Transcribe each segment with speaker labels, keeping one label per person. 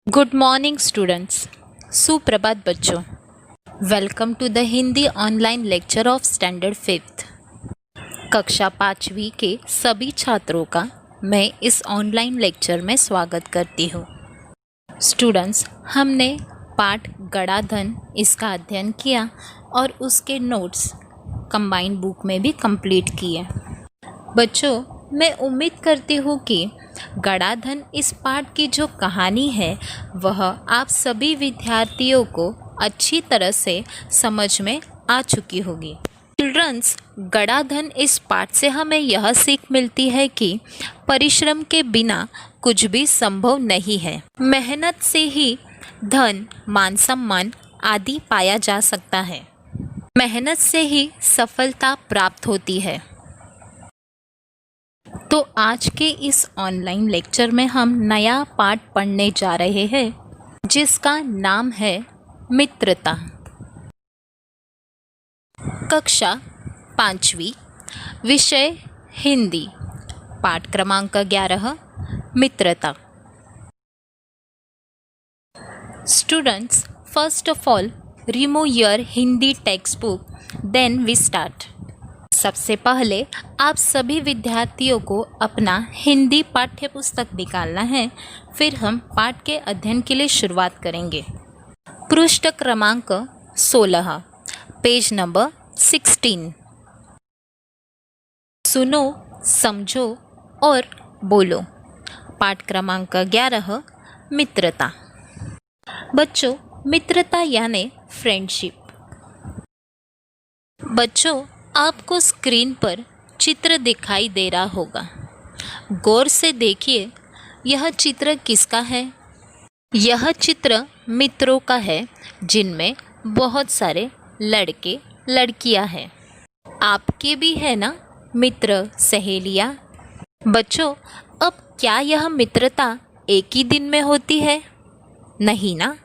Speaker 1: Good morning students. सुप्रभात बच्चों। Welcome to the Hindi online lecture of standard 5th। कक्षा 5वीं के सभी छात्रों का मैं इस ऑनलाइन लेक्चर में स्वागत करती हूँ। स्टूडेंट्स, हमने पाठ गड़ा धन इसका अध्ययन किया और उसके नोट्स कंबाइंड बुक में भी कंप्लीट किए। बच्चों, मैं उम्मीद करती हूँ कि गड़ा धन इस पाठ की जो कहानी है वह आप सभी विद्यार्थियों को अच्छी तरह से समझ में आ चुकी होगी। चिल्ड्रंस, गड़ा धन इस पाठ से हमें यह सीख मिलती है कि परिश्रम के बिना कुछ भी संभव नहीं है। मेहनत से ही धन, मान सम्मान आदि पाया जा सकता है। मेहनत से ही सफलता प्राप्त होती है। तो आज के इस ऑनलाइन लेक्चर में हम नया पाठ पढ़ने जा रहे हैं जिसका नाम है मित्रता। कक्षा 5वीं, विषय हिंदी, पाठ क्रमांक 11, मित्रता। Students, first of all remove your Hindi text book, then we start. सबसे पहले आप सभी विद्यार्थियों को अपना हिंदी पाठ्य पुस्तक निकालना है, फिर हम पाठ के अध्ययन के लिए शुरुआत करेंगे। पृष्ठ क्रमांक 16, पेज नंबर 16। सुनो, समझो और बोलो। पाठ क्रमांक 11, मित्रता। बच्चों, मित्रता यानी फ्रेंडशिप। बच्चों, आपको स्क्रीन पर चित्र दिखाई दे रहा होगा। गौर से देखिए, यह चित्र किसका है? यह चित्र मित्रों का है जिनमें बहुत सारे लड़के लड़कियां हैं। आपके भी है ना मित्र, सहेलियां? बच्चों, अब क्या यह मित्रता एक ही दिन में होती है? नहीं ना।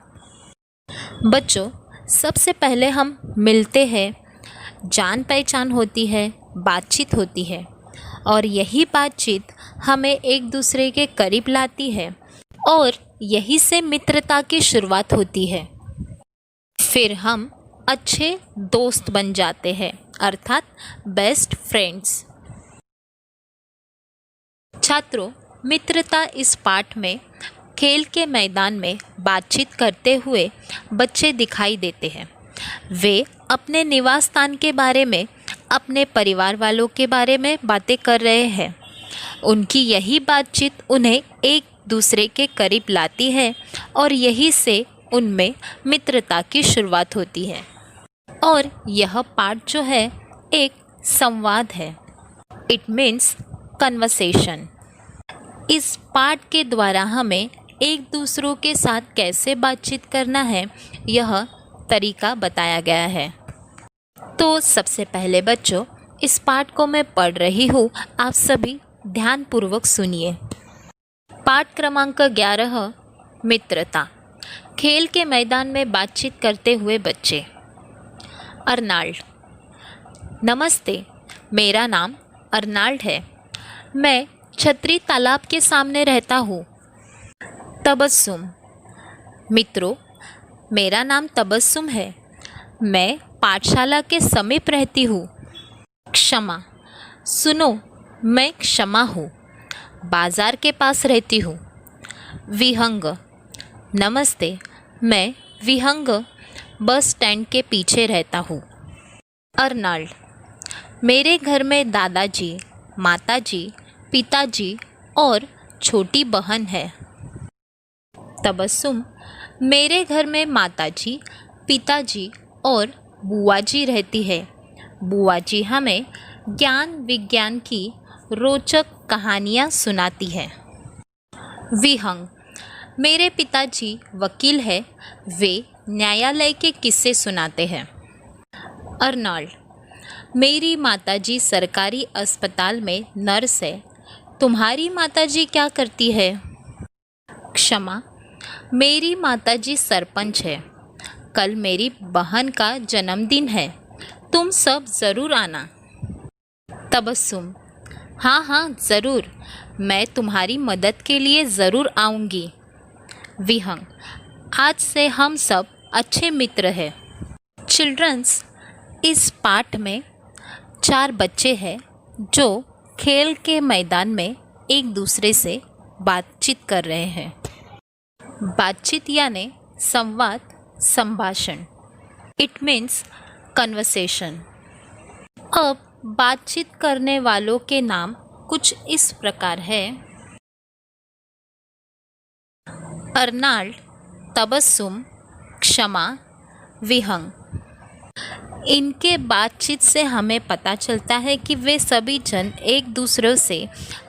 Speaker 1: बच्चों, सबसे पहले हम मिलते हैं, जान पहचान होती है, बातचीत होती है और यही बातचीत हमें एक दूसरे के करीब लाती है और यही से मित्रता की शुरुआत होती है। फिर हम अच्छे दोस्त बन जाते हैं, अर्थात बेस्ट फ्रेंड्स। छात्रों, मित्रता इस पाठ में खेल के मैदान में बातचीत करते हुए बच्चे दिखाई देते हैं। वे अपने निवास स्थान के बारे में, अपने परिवार वालों के बारे में बातें कर रहे हैं। उनकी यही बातचीत उन्हें एक दूसरे के करीब लाती है और यही से उनमें मित्रता की शुरुआत होती है। और यह पाठ जो है एक संवाद है। It means conversation. इस पाठ के द्वारा हमें एक दूसरों के साथ कैसे बातचीत करना है यह तरीका बताया गया है। तो सबसे पहले बच्चों, इस पाठ को मैं पढ़ रही हूँ, आप सभी ध्यानपूर्वक सुनिए। पाठ क्रमांक 11, मित्रता। खेल के मैदान में बातचीत करते हुए बच्चे। अर्नाल्ड। नमस्ते, मेरा नाम अर्नाल्ड है। मैं छतरी तालाब के सामने रहता हूँ। तबस्सुम। मित्रों, मेरा नाम तबस्सुम है। मैं पाठशाला के समीप रहती हूँ। क्षमा। सुनो, मैं क्षमा हूँ, बाजार के पास रहती हूँ। विहंग। नमस्ते, मैं विहंग बस स्टैंड के पीछे रहता हूँ। अर्नाल्ड। मेरे घर में दादाजी, माताजी, पिताजी और छोटी बहन है। तबस्सुम। मेरे घर में माताजी, पिताजी और बुआ जी रहती है। बुआ जी हमें ज्ञान विज्ञान की रोचक कहानियाँ सुनाती है। विहंग। मेरे पिताजी वकील है, वे न्यायालय के किस्से सुनाते हैं। अर्नाल्ड। मेरी माताजी सरकारी अस्पताल में नर्स है। तुम्हारी माताजी क्या करती है? क्षमा। मेरी माताजी सरपंच है। कल मेरी बहन का जन्मदिन है, तुम सब ज़रूर आना। तबस्सुम। हाँ हाँ ज़रूर, मैं तुम्हारी मदद के लिए ज़रूर आऊँगी। विहंग, आज से हम सब अच्छे मित्र हैं। चिल्ड्रंस, इस पाठ में 4 बच्चे हैं जो खेल के मैदान में एक दूसरे से बातचीत कर रहे हैं। बातचीत यानी संवाद, संभाषण। It means conversation. अब बातचीत करने वालों के नाम कुछ इस प्रकार है: अर्नाल्ड, तबस्सुम, क्षमा, विहंग। इनके बातचीत से हमें पता चलता है कि वे सभी जन एक दूसरे से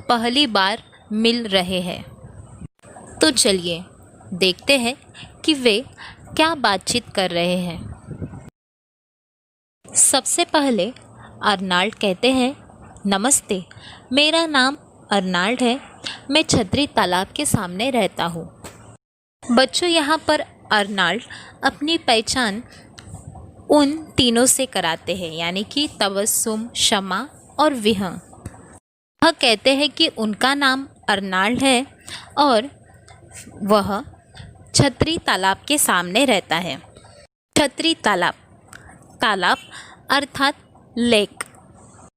Speaker 1: पहली बार मिल रहे हैं। तो चलिए देखते हैं कि वे क्या बातचीत कर रहे हैं। सबसे पहले अर्नाल्ड कहते हैं, नमस्ते, मेरा नाम अर्नाल्ड है। मैं छतरी तालाब के सामने रहता हूँ। बच्चों, यहाँ पर अर्नाल्ड अपनी पहचान उन तीनों से कराते हैं, यानी कि तबस्सुम, क्षमा और विहंग। वह कहते हैं कि उनका नाम अर्नाल्ड है और वह छतरी तालाब के सामने रहता है। छतरी तालाब, तालाब अर्थात लेक,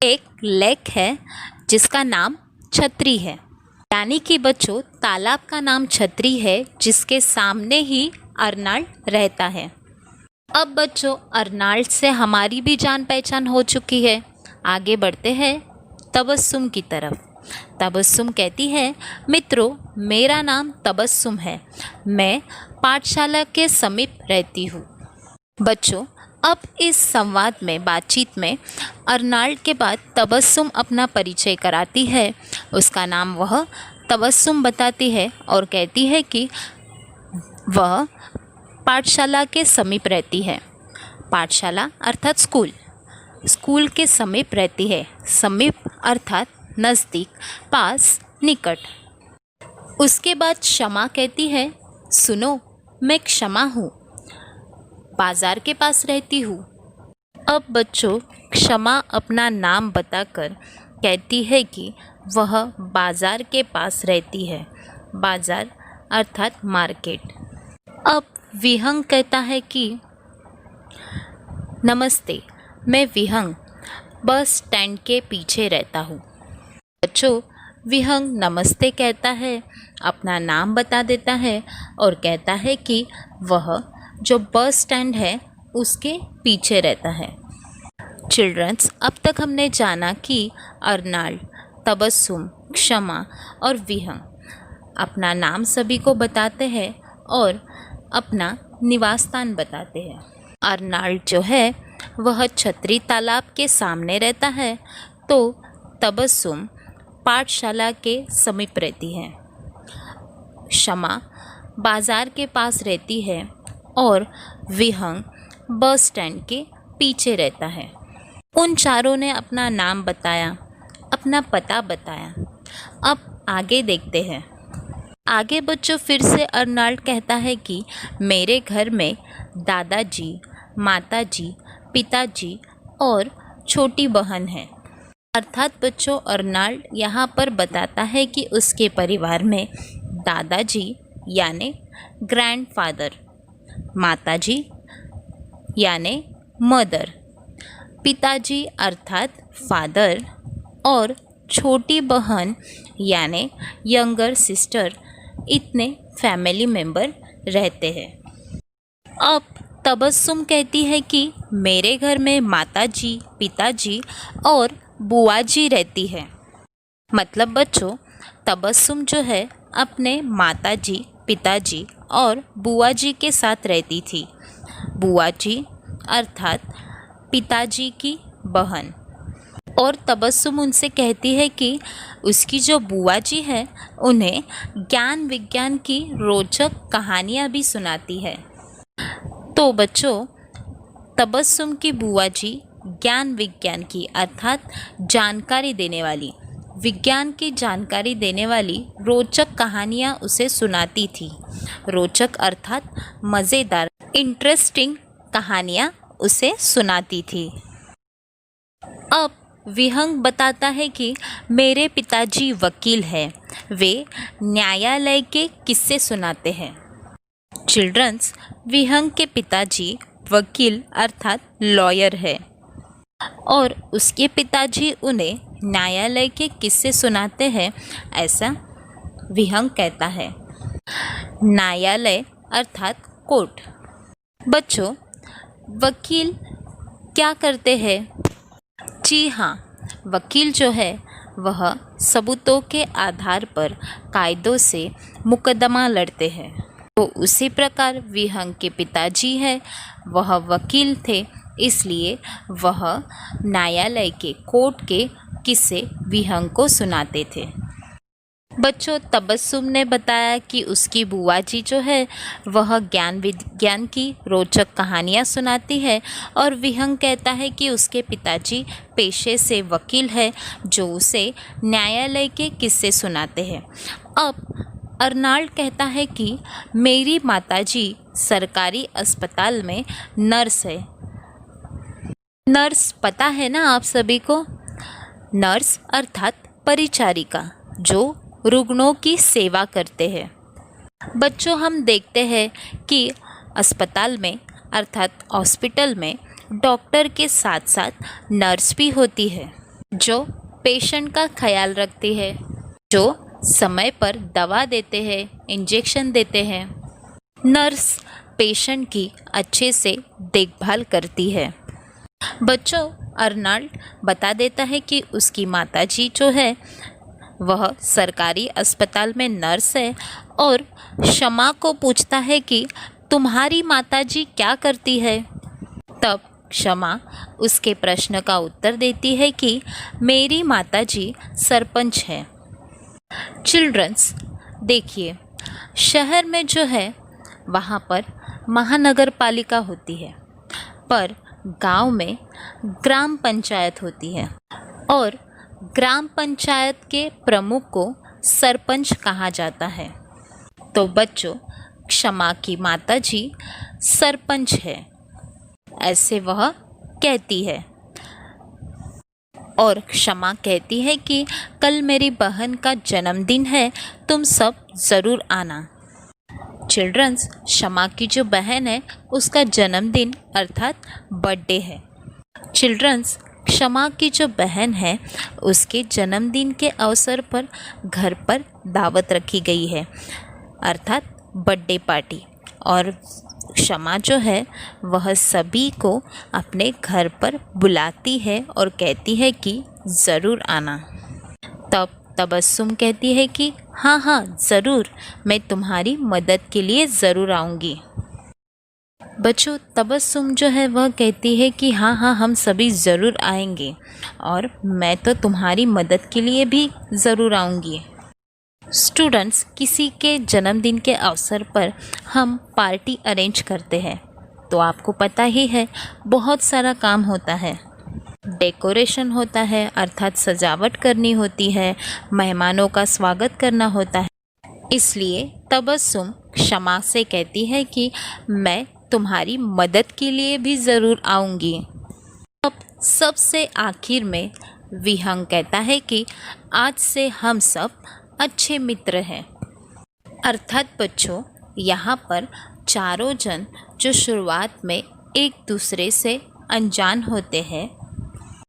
Speaker 1: एक लेक है जिसका नाम छतरी है। यानी कि बच्चों, तालाब का नाम छतरी है जिसके सामने ही अर्नाल्ड रहता है। अब बच्चों, अर्नाल्ड से हमारी भी जान पहचान हो चुकी है। आगे बढ़ते हैं तबस्सुम की तरफ। तबस्सुम कहती है, मित्रों, मेरा नाम तबस्सुम है। मैं पाठशाला के समीप रहती हूँ। बच्चों, अब इस संवाद में, बातचीत में अर्नाल्ड के बाद तबस्सुम अपना परिचय कराती है। उसका नाम वह तबस्सुम बताती है और कहती है कि वह पाठशाला के समीप रहती है। पाठशाला अर्थात स्कूल, स्कूल के समीप रहती है। समीप अर्थात नज़दीक, पास, निकट। उसके बाद क्षमा कहती है, सुनो, मैं क्षमा हूँ, बाज़ार के पास रहती हूँ। अब बच्चों, क्षमा अपना नाम बताकर कहती है कि वह बाज़ार के पास रहती है। बाज़ार अर्थात मार्केट। अब विहंग कहता है कि नमस्ते, मैं विहंग बस स्टैंड के पीछे रहता हूँ। बच्चों, विहंग नमस्ते कहता है, अपना नाम बता देता है और कहता है कि वह जो बस स्टैंड है उसके पीछे रहता है। चिल्ड्रंस, अब तक हमने जाना कि अर्नाल्ड, तबस्सुम, क्षमा और विहंग अपना नाम सभी को बताते हैं और अपना निवास स्थान बताते हैं। अर्नाल्ड जो है वह छतरी तालाब के सामने रहता है, तो तबस्सुम पाठशाला के समीप रहती है। क्षमा बाज़ार के पास रहती है और विहंग बस स्टैंड के पीछे रहता है। उन चारों ने अपना नाम बताया, अपना पता बताया। अब आगे देखते हैं। आगे बच्चों, फिर से अर्नाल्ड कहता है कि मेरे घर में दादाजी, माताजी, पिताजी और छोटी बहन है। अर्थात बच्चों, अर्नाल्ड यहाँ पर बताता है कि उसके परिवार में दादाजी यानी ग्रैंडफादर, माताजी यानी मदर, पिताजी अर्थात फादर और छोटी बहन यानी यंगर सिस्टर, इतने फैमिली मेंबर रहते हैं। अब तबस्सुम कहती है कि मेरे घर में माताजी, पिताजी और बुआ जी रहती है। मतलब बच्चों, तबस्सुम जो है अपने माताजी, पिताजी और बुआ जी के साथ रहती थी। बुआ जी अर्थात पिताजी की बहन। और तबस्सुम उनसे कहती है कि उसकी जो बुआ जी है उन्हें ज्ञान विज्ञान की रोचक कहानियाँ भी सुनाती है। तो बच्चों, तबस्सुम की बुआ जी ज्ञान विज्ञान की अर्थात जानकारी देने वाली, विज्ञान की जानकारी देने वाली रोचक कहानियाँ उसे सुनाती थी। रोचक अर्थात मज़ेदार, इंटरेस्टिंग कहानियाँ उसे सुनाती थी। अब विहंग बताता है कि मेरे पिताजी वकील हैं, वे न्यायालय के किस्से सुनाते हैं। चिल्ड्रंस, विहंग के पिताजी वकील अर्थात लॉयर है और उसके पिताजी उन्हें न्यायालय के किस्से सुनाते हैं, ऐसा विहंग कहता है। न्यायालय अर्थात कोर्ट। बच्चों, वकील क्या करते हैं? जी हाँ, वकील जो है वह सबूतों के आधार पर कायदों से मुकदमा लड़ते हैं। तो उसी प्रकार विहंग के पिताजी है, वह वकील थे, इसलिए वह न्यायालय के कोर्ट के किस्से विहंग को सुनाते थे। बच्चों, तबस्सुम ने बताया कि उसकी बुआ जी जो है वह ज्ञान विज्ञान की रोचक कहानियाँ सुनाती है और विहंग कहता है कि उसके पिताजी पेशे से वकील है जो उसे न्यायालय के किस्से सुनाते हैं। अब अर्नाल्ड कहता है कि मेरी माताजी सरकारी अस्पताल में नर्स है। नर्स पता है ना आप सभी को? नर्स अर्थात परिचारिका जो रुग्णों की सेवा करते हैं। बच्चों, हम देखते हैं कि अस्पताल में अर्थात हॉस्पिटल में डॉक्टर के साथ साथ नर्स भी होती है जो पेशेंट का ख्याल रखती है, जो समय पर दवा देते हैं, इंजेक्शन देते हैं। नर्स पेशेंट की अच्छे से देखभाल करती है। बच्चों, अर्नाल्ड बता देता है कि उसकी माताजी जो है वह सरकारी अस्पताल में नर्स है और शमा को पूछता है कि तुम्हारी माताजी क्या करती है? तब शमा उसके प्रश्न का उत्तर देती है कि मेरी माताजी सरपंच है। चिल्ड्रंस, देखिए, शहर में जो है वहाँ पर महानगर पालिका होती है, पर गांव में ग्राम पंचायत होती है और ग्राम पंचायत के प्रमुख को सरपंच कहा जाता है। तो बच्चों, क्षमा की माताजी सरपंच है, ऐसे वह कहती है। और क्षमा कहती है कि कल मेरी बहन का जन्मदिन है, तुम सब ज़रूर आना। चिल्ड्रंस, क्षमा की जो बहन है उसका जन्मदिन अर्थात बर्थडे है। चिल्ड्रंस, क्षमा की जो बहन है उसके जन्मदिन के अवसर पर घर पर दावत रखी गई है अर्थात बर्थडे पार्टी, और क्षमा जो है वह सभी को अपने घर पर बुलाती है और कहती है कि ज़रूर आना। तब तबस्सुम कहती है कि हाँ हाँ ज़रूर, मैं तुम्हारी मदद के लिए ज़रूर आऊँगी। बच्चों, तबस्सुम जो है वह कहती है कि हाँ हाँ हम सभी ज़रूर आएंगे और मैं तो तुम्हारी मदद के लिए भी ज़रूर आऊँगी। स्टूडेंट्स, किसी के जन्मदिन के अवसर पर हम पार्टी अरेंज करते हैं तो आपको पता ही है बहुत सारा काम होता है। डेकोरेशन होता है अर्थात सजावट करनी होती है, मेहमानों का स्वागत करना होता है। इसलिए तबस्सुम क्षमा से कहती है कि मैं तुम्हारी मदद के लिए भी ज़रूर आऊँगी। अब सबसे आखिर में विहंग कहता है कि आज से हम सब अच्छे मित्र हैं। अर्थात बच्चों, यहाँ पर चारों जन जो शुरुआत में एक दूसरे से अनजान होते हैं,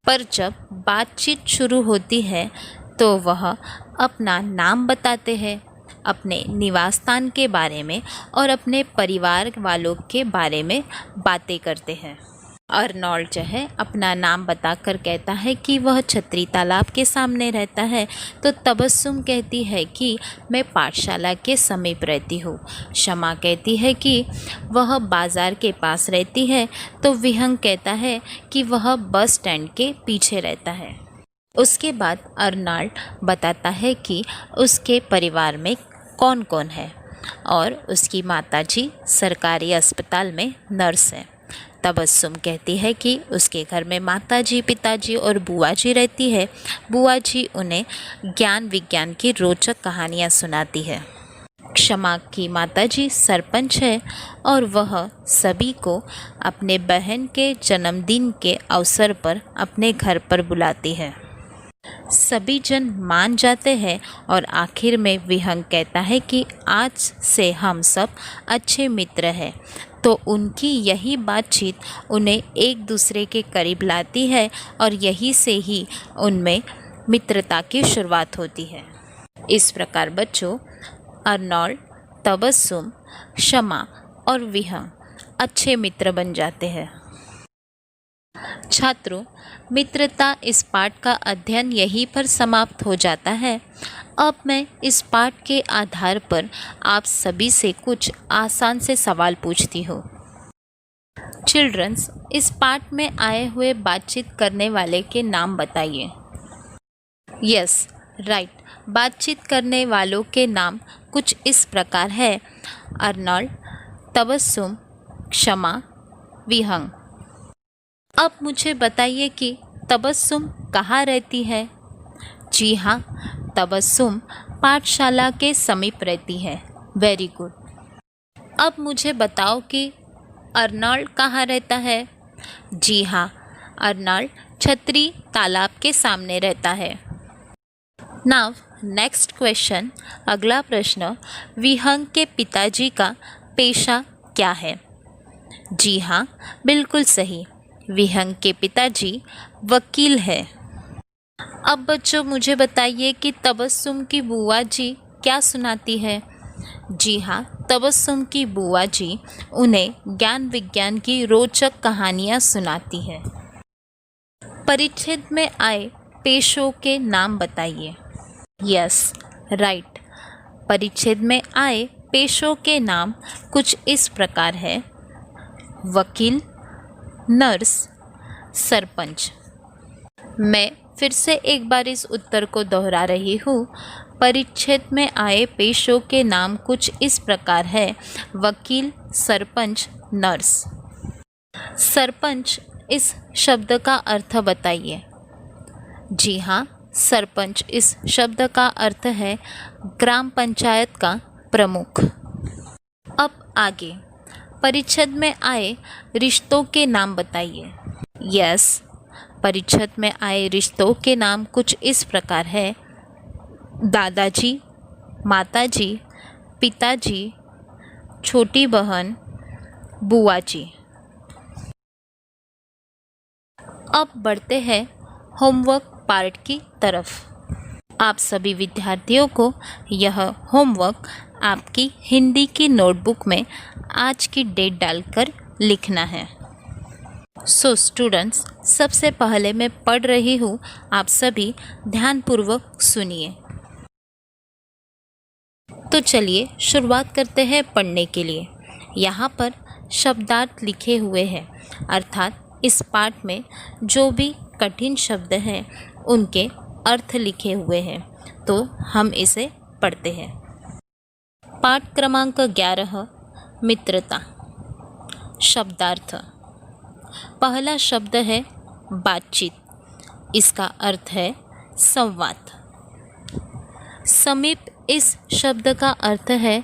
Speaker 1: पर जब बातचीत शुरू होती है तो वह अपना नाम बताते हैं, अपने निवास स्थान के बारे में और अपने परिवार वालों के बारे में बातें करते हैं। अर्नोल्ड जो है अपना नाम बताकर कहता है कि वह छतरी तालाब के सामने रहता है, तो तबस्सुम कहती है कि मैं पाठशाला के समीप रहती हूँ। क्षमा कहती है कि वह बाज़ार के पास रहती है, तो विहंग कहता है कि वह बस स्टैंड के पीछे रहता है। उसके बाद अर्नाल्ड बताता है कि उसके परिवार में कौन कौन है और उसकी माताजी सरकारी अस्पताल में नर्स है। तबस्सुम कहती है कि उसके घर में माताजी, पिताजी और बुआ जी रहती है। बुआ जी उन्हें ज्ञान विज्ञान की रोचक कहानियाँ सुनाती है। क्षमा की माताजी सरपंच है और वह सभी को अपने बहन के जन्मदिन के अवसर पर अपने घर पर बुलाती है। सभी जन मान जाते हैं और आखिर में विहंग कहता है कि आज से हम सब अच्छे मित्र हैं। तो उनकी यही बातचीत उन्हें एक दूसरे के करीब लाती है और यही से ही उनमें मित्रता की शुरुआत होती है। इस प्रकार बच्चों, अर्नोल्ड, तबस्सुम, शमा और विहंग अच्छे मित्र बन जाते हैं। छात्रों, मित्रता इस पाठ का अध्ययन यहीं पर समाप्त हो जाता है। अब मैं इस पाठ के आधार पर आप सभी से कुछ आसान से सवाल पूछती हूँ। चिल्ड्रंस, इस पाठ में आए हुए बातचीत करने वाले के नाम बताइए। Yes, right. बातचीत करने वालों के नाम कुछ इस प्रकार है: अर्नोल्ड, तबस्सुम, क्षमा, विहंग। अब मुझे बताइए कि तबस्सुम कहाँ रहती है? जी हाँ, तबस्सुम पाठशाला के समीप रहती है। Very good. अब मुझे बताओ कि अर्नोल्ड कहाँ रहता है? जी हाँ, अर्नोल्ड छतरी तालाब के सामने रहता है। नाउ नेक्स्ट क्वेश्चन, अगला प्रश्न, विहंग के पिताजी का पेशा क्या है? जी हाँ, बिल्कुल सही, विहंग के पिताजी वकील है। अब बच्चों मुझे बताइए कि तबस्सुम की बुआ जी क्या सुनाती है? जी हाँ, तबस्सुम की बुआ जी उन्हें ज्ञान विज्ञान की रोचक कहानियाँ सुनाती है। परिच्छेद में आए पेशों के नाम बताइए। Yes, right. परिच्छेद में आए पेशों के नाम कुछ इस प्रकार है: वकील, नर्स, सरपंच। मैं फिर से एक बार इस उत्तर को दोहरा रही हूँ। परिच्छेद में आए पेशों के नाम कुछ इस प्रकार है: वकील, सरपंच, नर्स। सरपंच इस शब्द का अर्थ बताइए। जी हाँ, सरपंच इस शब्द का अर्थ है ग्राम पंचायत का प्रमुख। अब आगे, परिच्छेद में आए रिश्तों के नाम बताइए। यस, परिच्छेद में आए रिश्तों के नाम कुछ इस प्रकार है: दादाजी, माताजी, पिताजी, छोटी बहन, बुआ जी। अब बढ़ते हैं होमवर्क पार्ट की तरफ। आप सभी विद्यार्थियों को यह होमवर्क आपकी हिंदी की नोटबुक में आज की डेट डालकर लिखना है। सो स्टूडेंट्स, सबसे पहले मैं पढ़ रही हूँ, आप सभी ध्यानपूर्वक सुनिए। तो चलिए शुरुआत करते हैं पढ़ने के लिए। यहाँ पर शब्दार्थ लिखे हुए हैं, अर्थात इस पाठ में जो भी कठिन शब्द हैं उनके अर्थ लिखे हुए हैं। तो हम इसे पढ़ते हैं। पाठ क्रमांक 11, मित्रता। शब्दार्थ। पहला शब्द है बातचीत। इसका अर्थ है संवाद। समीप इस शब्द का अर्थ है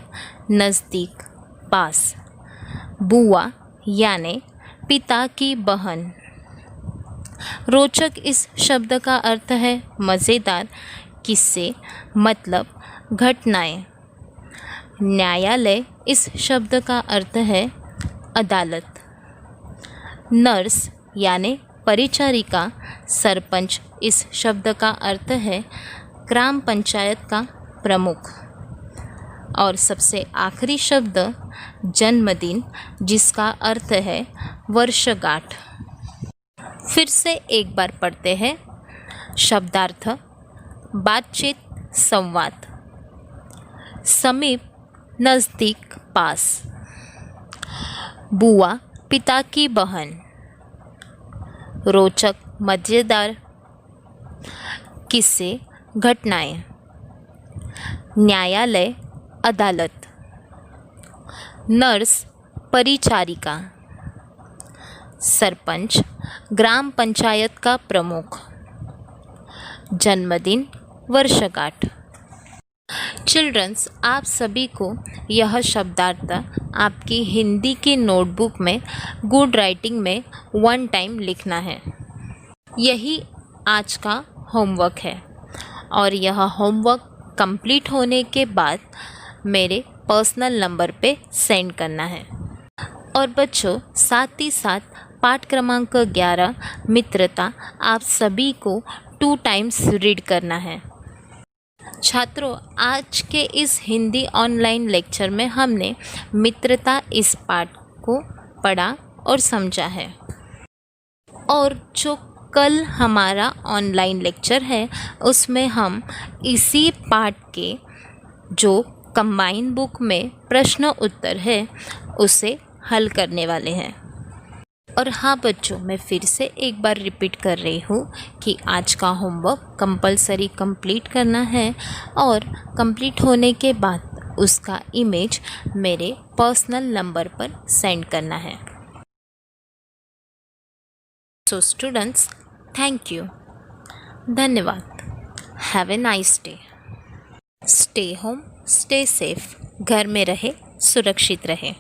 Speaker 1: नज़दीक, पास। बुआ यानी पिता की बहन। रोचक इस शब्द का अर्थ है मज़ेदार, किस्से, मतलब घटनाएं। न्यायालय इस शब्द का अर्थ है अदालत। नर्स यानी परिचारिका। सरपंच इस शब्द का अर्थ है ग्राम पंचायत का प्रमुख। और सबसे आखिरी शब्द जन्मदिन, जिसका अर्थ है वर्षगांठ। फिर से एक बार पढ़ते हैं। शब्दार्थ: बातचीत, संवाद। समीप, नज़दीक, पास। बुआ पिता की बहन। रोचक, मज़ेदार, किस्से, घटनाएं। न्यायालय, अदालत। नर्स, परिचारिका। सरपंच, ग्राम पंचायत का प्रमुख। जन्मदिन, वर्षगांठ। चिल्ड्रंस, आप सभी को यह शब्दार्थ आपकी हिंदी की नोटबुक में गुड राइटिंग में 1 टाइम लिखना है। यही आज का होमवर्क है और यह होमवर्क कंप्लीट होने के बाद मेरे पर्सनल नंबर पे सेंड करना है। और बच्चों, साथ ही साथ पाठ क्रमांक 11 मित्रता आप सभी को 2 टाइम्स रीड करना है। छात्रों, आज के इस हिंदी ऑनलाइन लेक्चर में हमने मित्रता इस पाठ को पढ़ा और समझा है। और जो कल हमारा ऑनलाइन लेक्चर है उसमें हम इसी पाठ के जो कंबाइन बुक में प्रश्न उत्तर है उसे हल करने वाले हैं। और हाँ बच्चों, मैं फिर से एक बार रिपीट कर रही हूँ कि आज का होमवर्क कंपलसरी कंप्लीट करना है और कंप्लीट होने के बाद उसका इमेज मेरे पर्सनल नंबर पर सेंड करना है। सो स्टूडेंट्स, थैंक यू, धन्यवाद। Have a nice day. Stay home, stay safe. घर में रहे, सुरक्षित रहे।